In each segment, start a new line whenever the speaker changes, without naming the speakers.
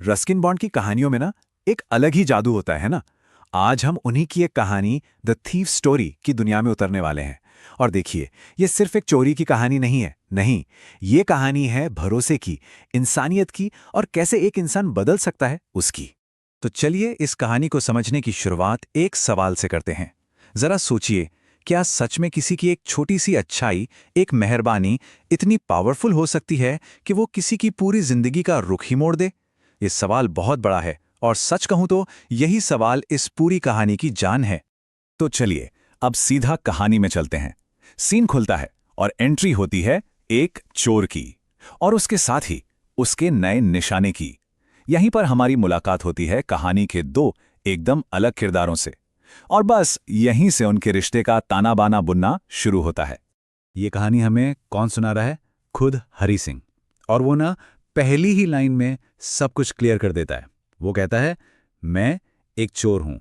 Ruskin bond की कहानियों में ना एक अलग ही जादू होता है ना। आज हम उन्हीं की एक कहानी द थीफ स्टोरी की दुनिया में उतरने वाले हैं। और देखिए, ये सिर्फ एक चोरी की कहानी नहीं है, नहीं, ये कहानी है भरोसे की, इंसानियत की, और कैसे एक इंसान बदल सकता है उसकी। तो चलिए इस कहानी को समझने की शुरुआत एक सवाल से करते हैं। जरा सोचिए, क्या सच में किसी की एक छोटी सी अच्छाई, एक मेहरबानी इतनी पावरफुल हो सकती है कि वो किसी की पूरी जिंदगी का रुख ही मोड़ दे? ये सवाल बहुत बड़ा है, और सच कहूं तो यही सवाल इस पूरी कहानी की जान है। तो चलिए अब सीधा कहानी में चलते हैं। सीन खुलता है और एंट्री होती है एक चोर की, और उसके साथ ही उसके नए निशाने की। यहीं पर हमारी मुलाकात होती है कहानी के दो एकदम अलग किरदारों से, और बस यहीं से उनके रिश्ते का ताना बाना बुनना शुरू होता है। ये कहानी हमें कौन सुना रहा है? खुद हरी सिंह। और वो ना पहली ही लाइन में सब कुछ क्लियर कर देता है। वो कहता है, मैं एक चोर हूं,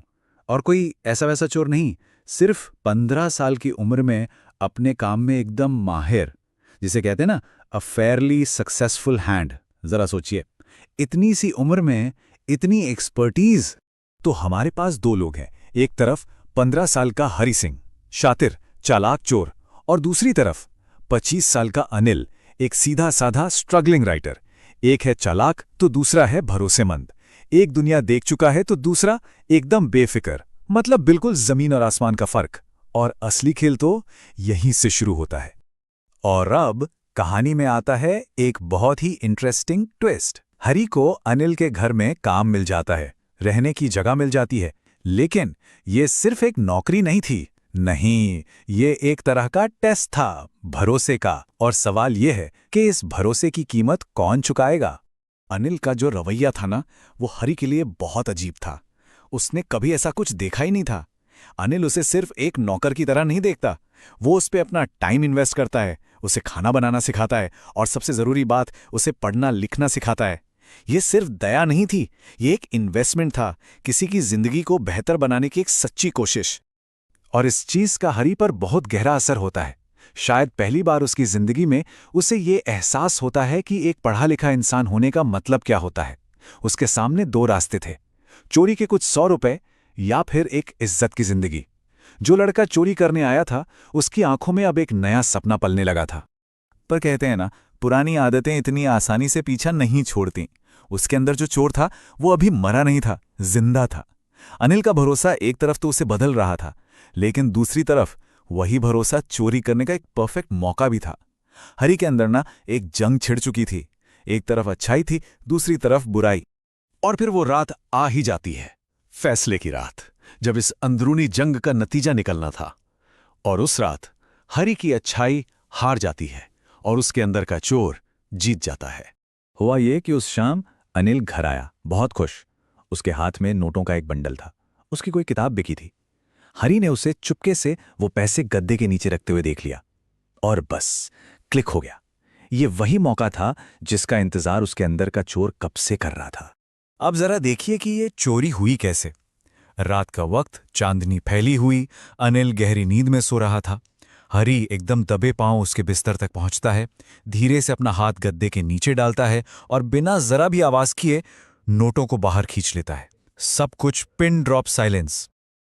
और कोई ऐसा वैसा चोर नहीं, सिर्फ 15 साल की उम्र में अपने काम में एकदम माहिर, जिसे कहते हैं ना अ फेयरली सक्सेसफुल हैंड। जरा सोचिए, इतनी सी उम्र में इतनी एक्सपर्टीज। तो हमारे पास दो लोग हैं, एक तरफ 15 साल का हरी सिंह, शातिर चालाक चोर, और दूसरी तरफ 25 साल का अनिल, एक सीधा साधा स्ट्रगलिंग राइटर। एक है चालाक तो दूसरा है भरोसेमंद। एक दुनिया देख चुका है तो दूसरा एकदम बेफिक्र। मतलब बिल्कुल जमीन और आसमान का फर्क। और असली खेल तो यहीं से शुरू होता है। और अब कहानी में आता है एक बहुत ही इंटरेस्टिंग ट्विस्ट। हरी को अनिल के घर में काम मिल जाता है, रहने की जगह मिल जाती है। लेकिन ये सिर्फ एक नौकरी नहीं थी, नहीं, ये एक तरह का टेस्ट था, भरोसे का। और सवाल ये है कि इस भरोसे की कीमत कौन चुकाएगा? अनिल का जो रवैया था ना, वो हरी के लिए बहुत अजीब था। उसने कभी ऐसा कुछ देखा ही नहीं था। अनिल उसे सिर्फ एक नौकर की तरह नहीं देखता, वो उस पे अपना टाइम इन्वेस्ट करता है, उसे खाना बनाना सिखाता है, और सबसे जरूरी बात, उसे पढ़ना लिखना सिखाता है। ये सिर्फ दया नहीं थी, ये एक इन्वेस्टमेंट था, किसी की जिंदगी को बेहतर बनाने की एक सच्ची कोशिश। और इस चीज का हरी पर बहुत गहरा असर होता है। शायद पहली बार उसकी जिंदगी में उसे ये एहसास होता है कि एक पढ़ा लिखा इंसान होने का मतलब क्या होता है। उसके सामने दो रास्ते थे, चोरी के कुछ 100 रुपए या फिर एक इज्जत की जिंदगी। जो लड़का चोरी करने आया था, उसकी आंखों में अब एक नया सपना पलने लगा था। पर कहते हैं ना, पुरानी आदतें इतनी आसानी से पीछा नहीं छोड़ती। उसके अंदर जो चोर था वो अभी मरा नहीं था, जिंदा था। अनिल का भरोसा एक तरफ तो उसे बदल रहा था, लेकिन दूसरी तरफ वही भरोसा चोरी करने का एक परफेक्ट मौका भी था। हरी के अंदर ना एक जंग छिड़ चुकी थी, एक तरफ अच्छाई थी, दूसरी तरफ बुराई। और फिर वो रात आ ही जाती है, फैसले की रात, जब इस अंदरूनी जंग का नतीजा निकलना था। और उस रात हरी की अच्छाई हार जाती है और उसके अंदर का चोर जीत जाता है। हुआ ये कि उस शाम अनिल घर आया, बहुत खुश। उसके हाथ में नोटों का एक बंडल था, उसकी कोई किताब बिकी थी। हरी ने उसे चुपके से वो पैसे गद्दे के नीचे रखते हुए देख लिया, और बस क्लिक हो गया। ये वही मौका था जिसका इंतजार उसके अंदर का चोर कब से कर रहा था। अब जरा देखिए कि ये चोरी हुई कैसे। रात का वक्त, चांदनी फैली हुई, अनिल गहरी नींद में सो रहा था। हरी एकदम दबे पांव उसके बिस्तर तक पहुंचता है, धीरे से अपना हाथ गद्दे के नीचे डालता है और बिना जरा भी आवाज किए नोटों को बाहर खींच लेता है। सब कुछ पिन ड्रॉप साइलेंस।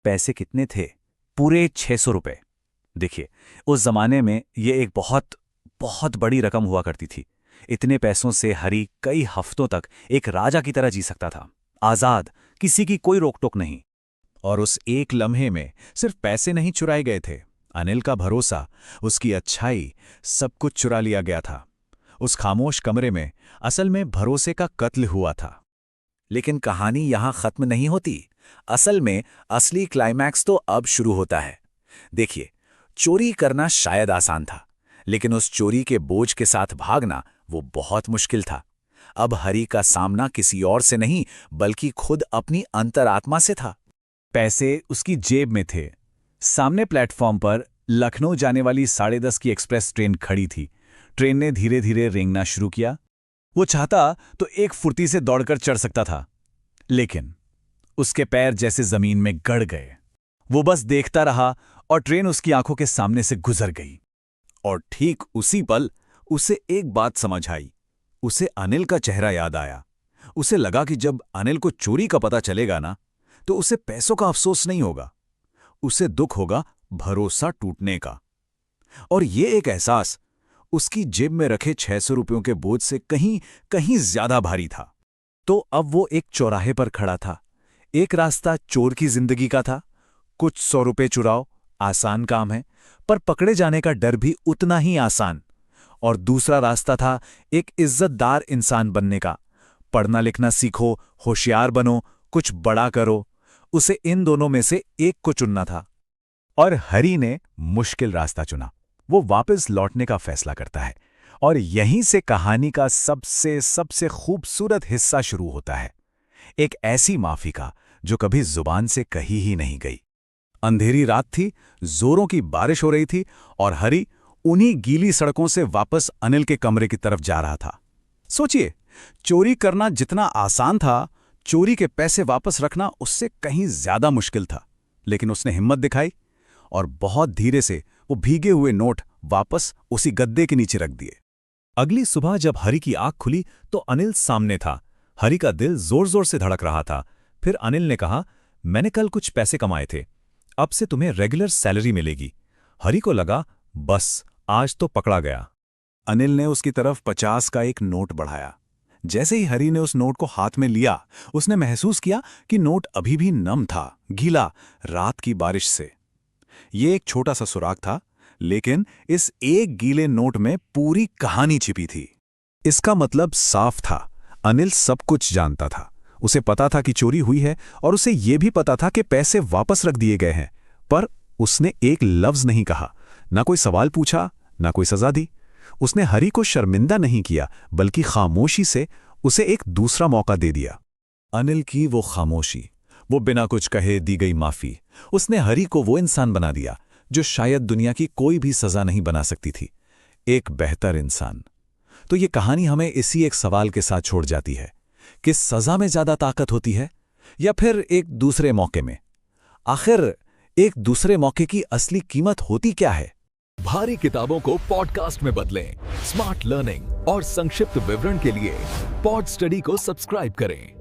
पैसे कितने थे? पूरे 600 रुपए। देखिए, उस जमाने में ये एक बहुत बहुत बड़ी रकम हुआ करती थी। इतने पैसों से हरी कई हफ्तों तक एक राजा की तरह जी सकता था, आजाद, किसी की कोई रोक टोक नहीं। और उस एक लम्हे में सिर्फ पैसे नहीं चुराए गए थे, अनिल का भरोसा, उसकी अच्छाई, सब कुछ चुरा लिया गया था। उस खामोश कमरे में असल में भरोसे का कत्ल हुआ था। लेकिन कहानी यहां खत्म नहीं होती। असल में असली क्लाइमैक्स तो अब शुरू होता है। देखिए, चोरी करना शायद आसान था, लेकिन उस चोरी के बोझ के साथ भागना वो बहुत मुश्किल था। अब हरी का सामना किसी और से नहीं, बल्कि खुद अपनी अंतरात्मा से था। पैसे उसकी जेब में थे। सामने प्लेटफॉर्म पर लखनऊ जाने वाली 10:30 की एक्सप्रेस ट्रेन खड़ी थी। ट्रेन ने धीरे धीरे रेंगना शुरू किया। वो चाहता तो एक फुर्ती से दौड़कर चढ़ सकता था, लेकिन उसके पैर जैसे जमीन में गड़ गए। वो बस देखता रहा और ट्रेन उसकी आंखों के सामने से गुजर गई। और ठीक उसी पल उसे एक बात समझ आई। उसे अनिल का चेहरा याद आया। उसे लगा कि जब अनिल को चोरी का पता चलेगा ना, तो उसे पैसों का अफसोस नहीं होगा, उसे दुख होगा भरोसा टूटने का। और ये एक एहसास उसकी जेब में रखे 600 रुपयों के बोझ से कहीं कहीं ज्यादा भारी था। तो अब वो एक चौराहे पर खड़ा था। एक रास्ता चोर की जिंदगी का था, कुछ 100 रुपये चुराओ, आसान काम है, पर पकड़े जाने का डर भी उतना ही आसान। और दूसरा रास्ता था एक इज्जतदार इंसान बनने का, पढ़ना लिखना सीखो, होशियार बनो, कुछ बड़ा करो। उसे इन दोनों में से एक को चुनना था। और हरी ने मुश्किल रास्ता चुना। वो वापस लौटने का फैसला करता है, और यहीं से कहानी का सबसे सबसे खूबसूरत हिस्सा शुरू होता है। एक ऐसी माफी का जो कभी जुबान से कही ही नहीं गई। अंधेरी रात थी, जोरों की बारिश हो रही थी, और हरी उन्हीं गीली सड़कों से वापस अनिल के कमरे की तरफ जा रहा था। सोचिए, चोरी करना जितना आसान था, चोरी के पैसे वापस रखना उससे कहीं ज्यादा मुश्किल था। लेकिन उसने हिम्मत दिखाई और बहुत धीरे से वो भीगे हुए नोट वापस उसी गद्दे के नीचे रख दिए। अगली सुबह जब हरी की आंख खुली तो अनिल सामने था। हरी का दिल जोर जोर से धड़क रहा था। फिर अनिल ने कहा, मैंने कल कुछ पैसे कमाए थे, अब से तुम्हें रेगुलर सैलरी मिलेगी। हरी को लगा, बस आज तो पकड़ा गया। अनिल ने उसकी तरफ 50 का एक नोट बढ़ाया। जैसे ही हरी ने उस नोट को हाथ में लिया, उसने महसूस किया कि नोट अभी भी नम था, गीला, रात की बारिश से। ये एक छोटा सा सुराग था, लेकिन इस एक गीले नोट में पूरी कहानी छिपी थी। इसका मतलब साफ था, अनिल सब कुछ जानता था। उसे पता था कि चोरी हुई है, और उसे यह भी पता था कि पैसे वापस रख दिए गए हैं। पर उसने एक लफ्ज नहीं कहा, ना कोई सवाल पूछा, ना कोई सजा दी। उसने हरी को शर्मिंदा नहीं किया, बल्कि खामोशी से उसे एक दूसरा मौका दे दिया। अनिल की वो खामोशी, वो बिना कुछ कहे दी गई माफी, उसने हरी को वो इंसान बना दिया जो शायद दुनिया की कोई भी सजा नहीं बना सकती थी, एक बेहतर इंसान। तो ये कहानी हमें इसी एक सवाल के साथ छोड़ जाती है कि सजा में ज्यादा ताकत होती है या फिर एक दूसरे मौके में? आखिर एक दूसरे मौके की असली कीमत होती क्या है?
भारी किताबों को पॉडकास्ट में बदलें। स्मार्ट लर्निंग और संक्षिप्त विवरण के लिए पॉड स्टडी को सब्सक्राइब करें।